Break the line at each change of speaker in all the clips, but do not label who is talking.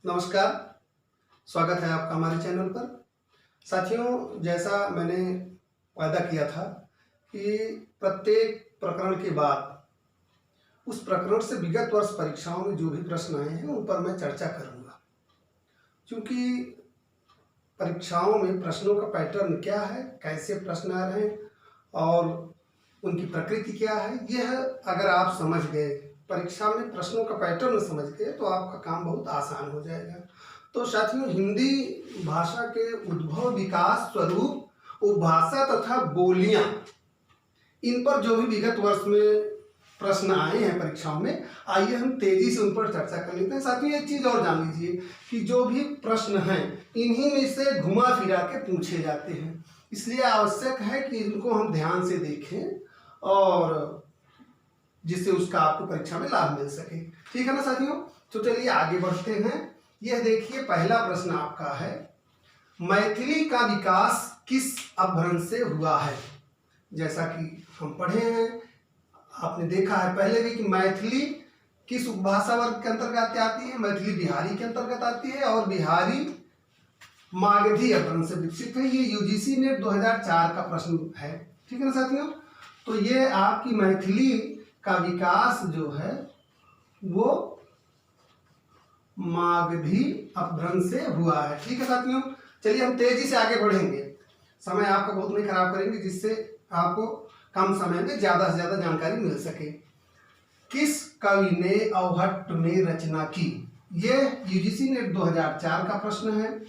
नमस्कार, स्वागत है आपका हमारे चैनल पर। साथियों, जैसा मैंने वादा किया था कि प्रत्येक प्रकरण के बाद उस प्रकरण से विगत वर्ष परीक्षाओं में जो भी प्रश्न आए हैं उन पर मैं चर्चा करूंगा। क्योंकि परीक्षाओं में प्रश्नों का पैटर्न क्या है, कैसे प्रश्न आ रहे हैं और उनकी प्रकृति क्या है, यह अगर आप समझ गए, परीक्षा में प्रश्नों का पैटर्न समझ गए तो आपका काम बहुत आसान हो जाएगा। तो साथियों, हिंदी भाषा के उद्भव, विकास, स्वरूप, उपभाषा तथा बोलियां, इन पर जो भी विगत वर्ष में प्रश्न आए हैं परीक्षाओं में, आइए हम तेजी से उन पर चर्चा कर लेते हैं। साथियों, एक चीज और जान लीजिए कि जो भी प्रश्न हैं इन्हीं में से घुमा फिरा के पूछे जाते हैं, इसलिए आवश्यक है कि इनको हम ध्यान से देखें और जिससे उसका आपको परीक्षा में लाभ मिल सके। ठीक है ना साथियों? तो चलिए आगे बढ़ते हैं। यह देखिए, पहला प्रश्न आपका है, मैथिली का विकास किस अपभ्रंश से हुआ है? जैसा कि हम पढ़े हैं, आपने देखा है पहले भी कि मैथिली किस उपभाषा वर्ग के अंतर्गत आती है? मैथिली बिहारी के अंतर्गत आती है और बिहारी मागधी अपभ्रंश से विकसित है। ये यूजीसी नेट 2004 का प्रश्न है। ठीक है ना साथियों? तो ये आपकी मैथिली का विकास जो है वो मागधी अपभ्रंश से हुआ है। ठीक है साथियों, चलिए हम तेजी से आगे बढ़ेंगे, समय आपका बहुत नहीं खराब करेंगे, जिससे आपको कम समय में ज्यादा से ज्यादा जानकारी मिल सके। किस कवि ने अवहट्ट में रचना की? ये यूजीसी नेट 2004 का प्रश्न है।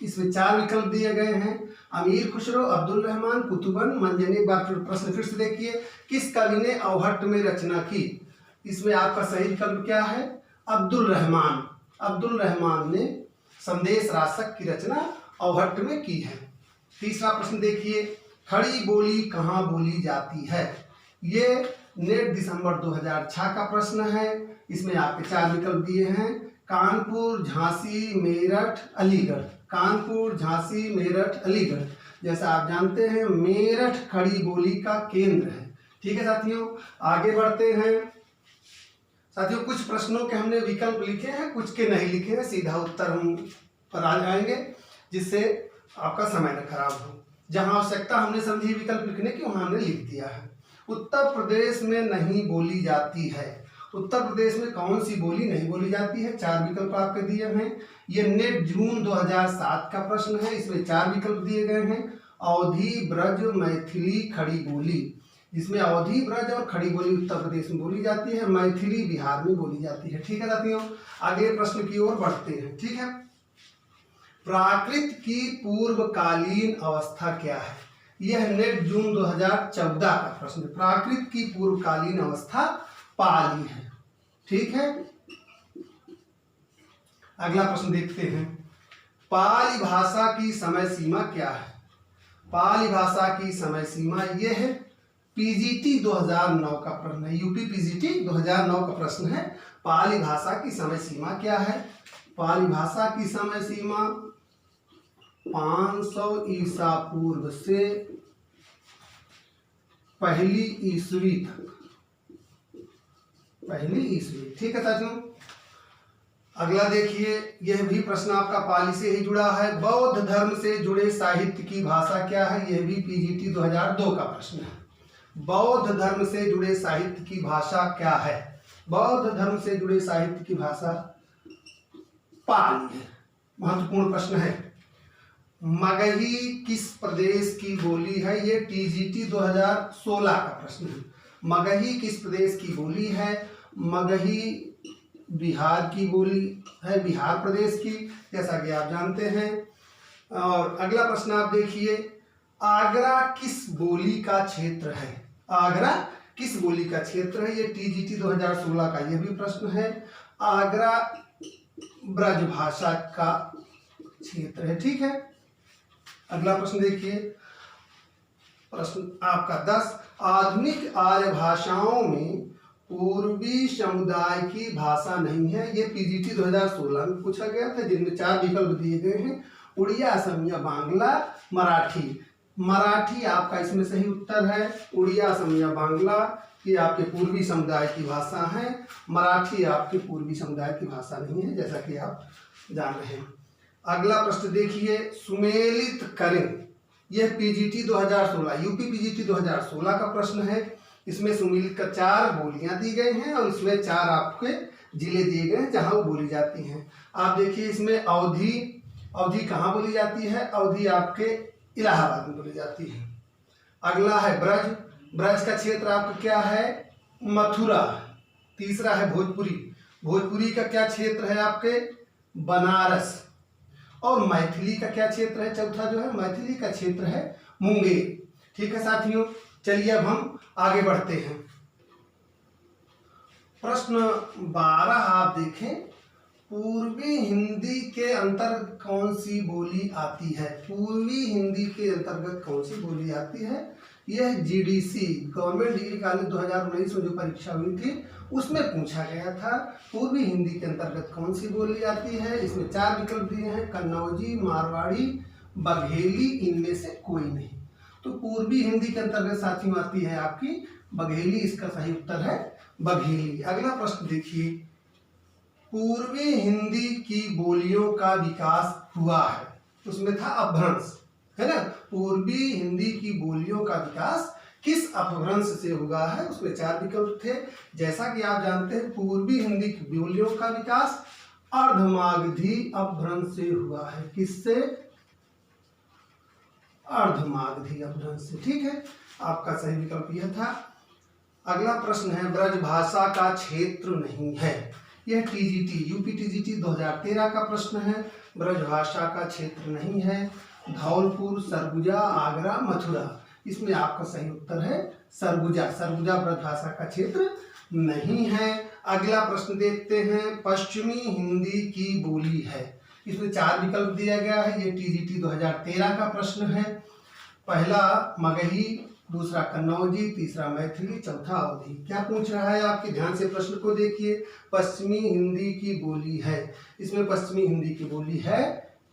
इसमें 4 विकल्प दिए गए हैं, अमीर खुसरो, अब्दुल रहमान, कुतुबन, मंजनी। एक बार प्रश्न फिर से देखिए, किस कवि ने अवहट्ट में रचना की? इसमें आपका सही विकल्प क्या है? अब्दुल रहमान। अब्दुल रहमान ने संदेश रासक की रचना अवहट्ट में की है। तीसरा प्रश्न देखिए, खड़ी बोली कहाँ बोली जाती है? ये नेट दिसंबर 2006 का प्रश्न है। इसमें आपके 4 विकल्प दिए हैं, कानपुर, झांसी, मेरठ, अलीगढ़। कानपुर, झांसी, मेरठ, अलीगढ़। जैसा आप जानते हैं, मेरठ खड़ी बोली का केंद्र है। ठीक है साथियों, आगे बढ़ते हैं। साथियों, कुछ प्रश्नों के हमने विकल्प लिखे हैं, कुछ के नहीं लिखे हैं, सीधा उत्तर हम पर आ जाएंगे, जिससे आपका समय न खराब हो। जहां आवश्यकता हमने समझी विकल्प लिखने की, वहां हमने लिख दिया है। उत्तर प्रदेश में नहीं बोली जाती है। उत्तर प्रदेश में कौन सी बोली नहीं बोली जाती है? 4 विकल्प आपके दिए हैं। ये नेट जून 2007 का प्रश्न है। इसमें 4 विकल्प दिए गए हैं, अवधी, ब्रज, मैथिली, खड़ी बोली। जिसमें अवधी, ब्रज और खड़ी बोली उत्तर प्रदेश में बोली जाती है, मैथिली बिहार में बोली जाती है। ठीक है साथियों, आगे प्रश्न की ओर बढ़ते हैं। ठीक है, प्राकृत की पूर्वकालीन अवस्था क्या है? यह नेट जून 2014 का प्रश्न है। प्राकृत की पूर्वकालीन अवस्था पाली है। ठीक है, अगला प्रश्न देखते हैं, पाली भाषा की समय सीमा क्या है? पाली भाषा की समय सीमा यह है, पीजीटी 2009 का प्रश्न है। यूपी पीजीटी 2009 का प्रश्न है, पाली भाषा की समय सीमा क्या है? पाली भाषा की समय सीमा 500 ईसा पूर्व से पहली ईस्वी तक। पहली ईस्वी। ठीक है साथियों, अगला देखिए, यह भी प्रश्न आपका पाली से ही जुड़ा है। बौद्ध धर्म से जुड़े साहित्य की भाषा क्या है? यह भी पीजीटी 2002 का प्रश्न है। बौद्ध धर्म से जुड़े साहित्य की भाषा क्या है? बौद्ध धर्म से जुड़े साहित्य की भाषा पाली है। महत्वपूर्ण प्रश्न है। मगही किस प्रदेश की बोली है? ये टीजीटी 2016 का प्रश्न है। मगही किस प्रदेश की बोली है? मगही बिहार की बोली है, बिहार प्रदेश की, जैसा कि आप जानते हैं। और अगला प्रश्न आप देखिए, आगरा किस बोली का क्षेत्र है? आगरा किस बोली का क्षेत्र है? ये टीजीटी 2016 का यह भी प्रश्न है। आगरा ब्रज भाषा का क्षेत्र है। ठीक है, अगला प्रश्न देखिए, प्रश्न आपका 10, आधुनिक आर्य भाषाओं में पूर्वी समुदाय की भाषा नहीं है। ये पीजीटी 2016 में पूछा गया था, जिनमें 4 विकल्प दिए गए हैं, उड़िया, असमिया, बांग्ला, मराठी। मराठी आपका इसमें सही उत्तर है। उड़िया, असमिया, बांग्ला ये आपके पूर्वी समुदाय की भाषा है। मराठी आपके पूर्वी समुदाय की भाषा नहीं है, जैसा कि आप जान रहे हैं। अगला प्रश्न देखिए, सुमेलित करें। यह पीजीटी 2016 यूपी पीजीटी 2016 का प्रश्न है। इसमें सुमेलित का 4 बोलियां दी गई हैं और इसमें 4 आपके जिले दिए गए हैं जहां वो बोली जाती हैं। आप देखिए इसमें अवधि, अवधि कहाँ बोली जाती है? अवधि आपके इलाहाबाद में बोली जाती है। अगला है ब्रज, ब्रज का क्षेत्र आपका क्या है? मथुरा। तीसरा है भोजपुरी, भोजपुरी का क्या क्षेत्र है आपके? बनारस। और मैथिली का क्या क्षेत्र है? चौथा जो है मैथिली का क्षेत्र है मुंगेर। ठीक है साथियों, चलिए अब हम आगे बढ़ते हैं। प्रश्न 12 आप देखें, पूर्वी हिंदी के अंतर्गत कौन सी बोली आती है? पूर्वी हिंदी के अंतर्गत कौन सी बोली आती है? यह जीडीसी गवर्नमेंट डिग्री कॉलेज 2019 में जो परीक्षा हुई थी उसमें पूछा गया था, पूर्वी हिंदी के अंतर्गत कौन सी बोली आती है। इसमें 4 विकल्प दिए हैं, कन्नौजी, मारवाड़ी, बघेली, इनमें से कोई नहीं। तो पूर्वी हिंदी के अंतर्गत साथियों आती है आपकी बघेली, इसका सही उत्तर है बघेली। अगला प्रश्न देखिए, पूर्वी हिंदी की बोलियों का विकास हुआ है, उसमें था अपभ्रंश, है ना। पूर्वी हिंदी की बोलियों का विकास किस अपभ्रंश से हुआ है? उसमें 4 विकल्प थे। जैसा कि आप जानते हैं पूर्वी हिंदी की बोलियों का विकास अर्धमागधी अपभ्रंश से हुआ है। किससे? अर्धमागधी अपभ्रंश से। ठीक है, आपका सही विकल्प यह था। अगला प्रश्न है, ब्रजभाषा का क्षेत्र नहीं है। यह टीजीटी यूपी टीजीटी 2013 का प्रश्न है। ब्रजभाषा का क्षेत्र नहीं है। धौलपुर, सरगुजा, आगरा, मथुरा, इसमें आपका सही उत्तर है सरगुजा। सरगुजा ब्रजभाषा का क्षेत्र नहीं है। अगला प्रश्न देखते हैं, पश्चिमी हिंदी की बोली है। इसमें 4 विकल्प दिया गया है। ये टीजीटी 2013 का प्रश्न है। पहला मगही, दूसरा कन्नौजी, तीसरा मैथिली, चौथा अवधी। क्या पूछ रहा है आपके ध्यान से प्रश्न को देखिए। पश्चिमी हिंदी की बोली है, इसमें पश्चिमी हिंदी की बोली है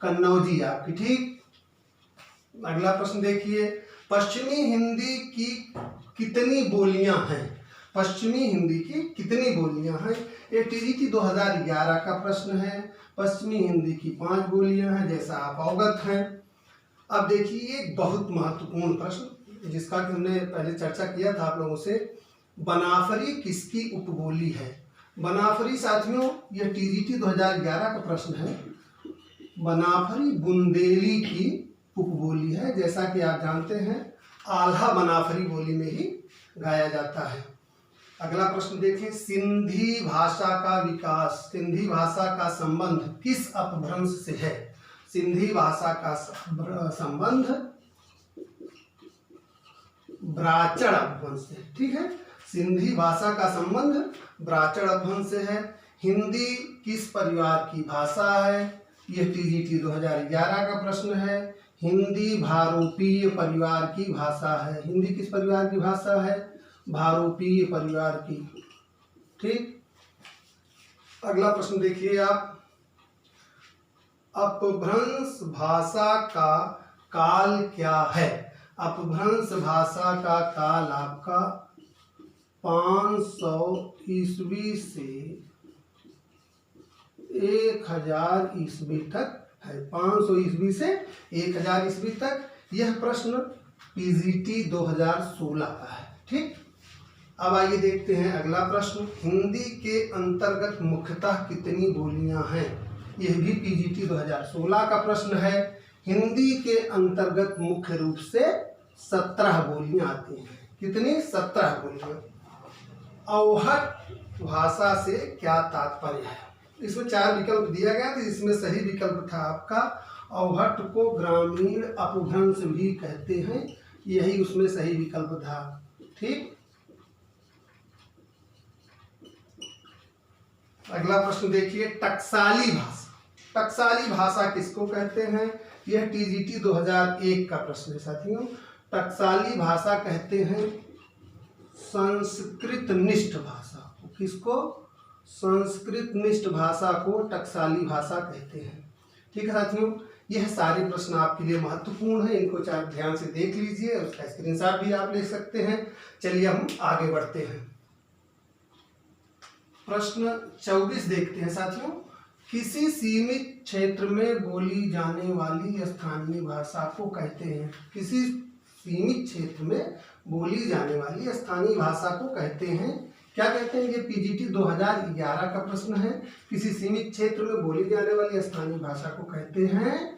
कन्नौजी आपकी। ठीक, अगला प्रश्न देखिए, पश्चिमी हिंदी की कितनी बोलियां हैं? पश्चिमी हिंदी की कितनी बोलियां हैं? ये टीजीटी 2011 का प्रश्न है। पश्चिमी हिंदी की 5 बोलियां हैं, जैसा आप अवगत हैं। अब देखिए एक बहुत महत्वपूर्ण प्रश्न जिसका कि हमने पहले चर्चा किया था आप लोगों से, बनाफरी किसकी उपबोली है? बनाफरी साथियों यह टीजीटी 2011 का प्रश्न है। बनाफरी बुंदेली की उपबोली है। जैसा कि आप जानते हैं आल्हा बनाफरी बोली में ही गाया जाता है। अगला प्रश्न देखें, सिंधी भाषा का विकास, सिंधी भाषा का संबंध किस अपभ्रंश से है? सिंधी भाषा का संबंध ब्राचड़ अपभ्रंश से। ठीक है, सिंधी भाषा का संबंध ब्राचड़ अपभ्रंश से है। हिंदी किस परिवार की भाषा है? यह टीजीटी 2011 का प्रश्न है। हिंदी भारोपीय परिवार की भाषा है। हिंदी किस परिवार की भाषा है? भारोपीय परिवार की। ठीक, अगला प्रश्न देखिए आप, अपभ्रंश भाषा का काल क्या है? अपभ्रंश भाषा का काल आपका 500 ईस्वी से 1000 ईस्वी तक है। 500 ईस्वी से 1000 ईस्वी तक। यह प्रश्न पीजीटी 2016 का है। ठीक, अब आइए देखते हैं अगला प्रश्न, हिंदी के अंतर्गत मुख्यतः कितनी बोलियां हैं? यह भी पीजीटी 2016 का प्रश्न है। हिंदी के अंतर्गत मुख्य रूप से 17 बोलियां आती हैं। कितनी? 17 बोलियां। अवहट भाषा से क्या तात्पर्य है? इसमें 4 विकल्प दिया गया था, इसमें सही विकल्प था आपका अवहट को ग्रामीण अपभ्रंश भी कहते हैं, यही उसमें सही विकल्प था। ठीक, अगला प्रश्न देखिए, टकसाली भाषा। टकसाली भाषा किसको कहते हैं? यह टीजीटी 2001 का प्रश्न है साथियों। टकसाली भाषा कहते हैं संस्कृत निष्ठ भाषा को। किसको? संस्कृत निष्ठ भाषा को टकसाली भाषा कहते हैं। ठीक है साथियों, यह सारे प्रश्न आपके लिए महत्वपूर्ण है, इनको चाहे ध्यान से देख लीजिए, उसका स्क्रीनशॉट भी आप ले सकते हैं। चलिए हम आगे बढ़ते हैं। प्रश्न 24 देखते हैं साथियों। किसी सीमित क्षेत्र में बोली जाने वाली स्थानीय भाषा को कहते हैं। किसी सीमित क्षेत्र में बोली जाने वाली स्थानीय भाषा को कहते हैं, क्या कहते हैं? ये पीजीटी 2011 का प्रश्न है। किसी सीमित क्षेत्र में बोली जाने वाली स्थानीय भाषा को कहते हैं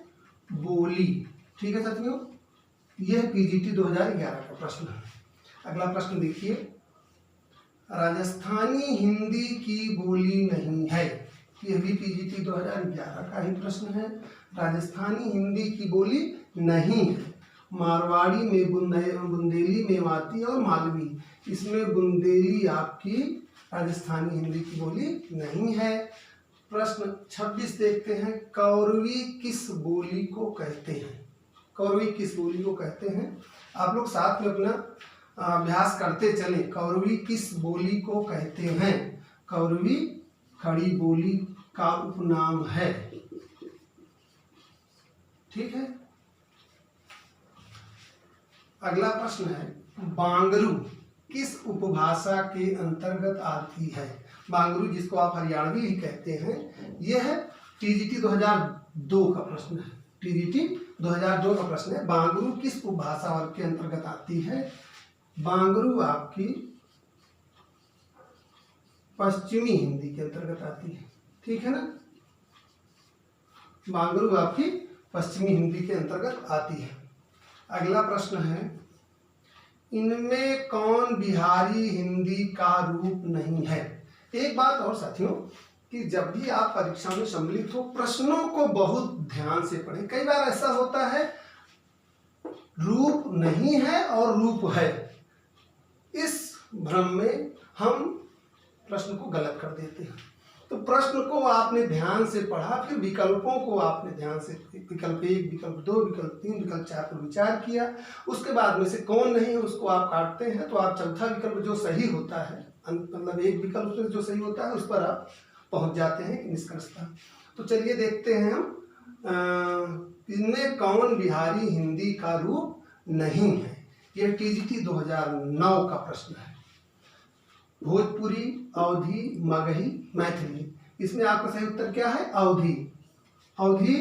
बोली। ठीक है साथियों, यह पीजीटी 2011 का प्रश्न है। अगला प्रश्न देखिए, राजस्थानी हिंदी की बोली नहीं है। यह भी पीजीटी 2011 का ही प्रश्न है। राजस्थानी हिंदी की बोली नहीं है। मारवाड़ी में बुंदेली, मेवाती और मालवी, इसमें बुंदेली आपकी राजस्थानी हिंदी की बोली नहीं है। प्रश्न 26 देखते हैं। कौरवी किस बोली को कहते हैं? कौरवी किस बोली को कहते हैं? आप लोग साथ में अपना अभ्यास करते चलें। कौरवी किस बोली को कहते हैं? कौरवी खड़ी बोली का उपनाम है। ठीक है। अगला प्रश्न है, बांगरू किस उपभाषा के अंतर्गत आती है? बांगरू, जिसको आप हरियाणवी ही कहते हैं, यह टीजीटी 2002 का प्रश्न है। टीजीटी 2002 का प्रश्न है, बांगरू किस उपभाषा वर्ग के अंतर्गत आती है? बांगरू आपकी पश्चिमी हिंदी के अंतर्गत आती है। ठीक है ना, बांगरू आपकी पश्चिमी हिंदी के अंतर्गत आती है। अगला प्रश्न है, इनमें कौन बिहारी हिंदी का रूप नहीं है? एक बात और साथियों, कि जब भी आप परीक्षा में सम्मिलित हो, प्रश्नों को बहुत ध्यान से पढ़ें। कई बार ऐसा होता है रूप नहीं है और रूप है, इस भ्रम में हम प्रश्न को गलत कर देते हैं। तो प्रश्न को आपने ध्यान से पढ़ा, फिर विकल्पों को आपने ध्यान से, विकल्प 1, विकल्प 2, विकल्प 3, विकल्प 4 पर विचार किया। उसके बाद में से कौन नहीं है उसको आप काटते हैं, तो आप चौथा विकल्प जो सही होता है, मतलब एक विकल्प से जो सही होता है उस पर आप पहुंच जाते हैं निष्कर्षतः। तो चलिए देखते हैं हम, इनमें कौन बिहारी हिंदी का रूप नहीं है? यह टीजीटी 2009 का प्रश्न है। भोजपुरी, अवधी, मगही, मैथिली, इसमें आपका सही उत्तर क्या है? अवधी। अवधी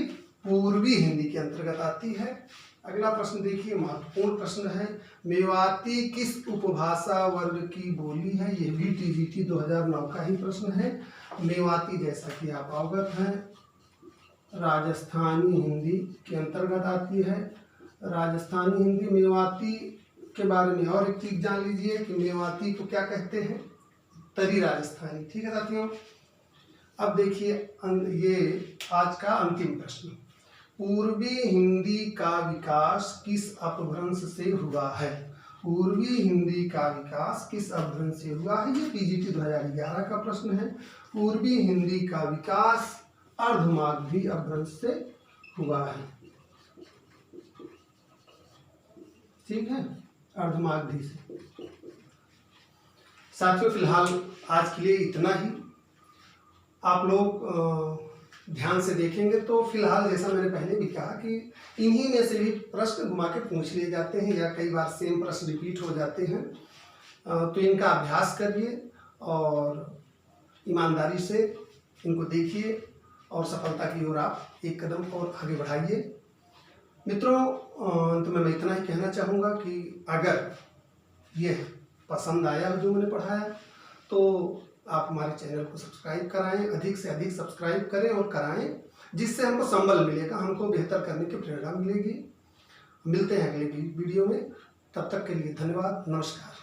पूर्वी हिंदी के अंतर्गत आती है। अगला प्रश्न देखिए, महत्वपूर्ण प्रश्न है, मेवाती किस उपभाषा वर्ग की बोली है? यह भी टीजीटी 2009 का ही प्रश्न है। मेवाती, जैसा कि आप अवगत हैं, राजस्थानी हिंदी के अंतर्गत आती है। राजस्थानी हिंदी, मेवाती के बारे में और एक चीज जान लीजिए कि मेवाती को क्या कहते हैं? तरी राजस्थानी। ठीक है साथियों, अब देखिए ये आज का अंतिम प्रश्न, पूर्वी हिंदी का विकास किस अपभ्रंश से हुआ है? पूर्वी हिंदी का विकास किस अपभ्रंश से हुआ है? ये पीजीटी 2011 का प्रश्न है। पूर्वी हिंदी का विकास अर्धमागधी अपभ्रंश से हुआ है। ठीक है, अर्धमागधी से। साथियों, फिलहाल आज के लिए इतना ही। आप लोग ध्यान से देखेंगे तो फिलहाल जैसा मैंने पहले भी कहा कि इन्हीं में से भी प्रश्न घुमा के पूछ लिए जाते हैं, या कई बार सेम प्रश्न रिपीट हो जाते हैं। तो इनका अभ्यास करिए और ईमानदारी से इनको देखिए और सफलता की ओर आप एक कदम और आगे बढ़ाइए। मित्रों, अंत में मैं इतना ही कहना चाहूँगा कि अगर यह पसंद आया जो मैंने पढ़ाया तो आप हमारे चैनल को सब्सक्राइब कराएं, अधिक से अधिक सब्सक्राइब करें और कराएं, जिससे हमको संबल मिलेगा, हमको बेहतर करने की प्रेरणा मिलेगी। मिलते हैं अगले वीडियो में, तब तक के लिए धन्यवाद, नमस्कार।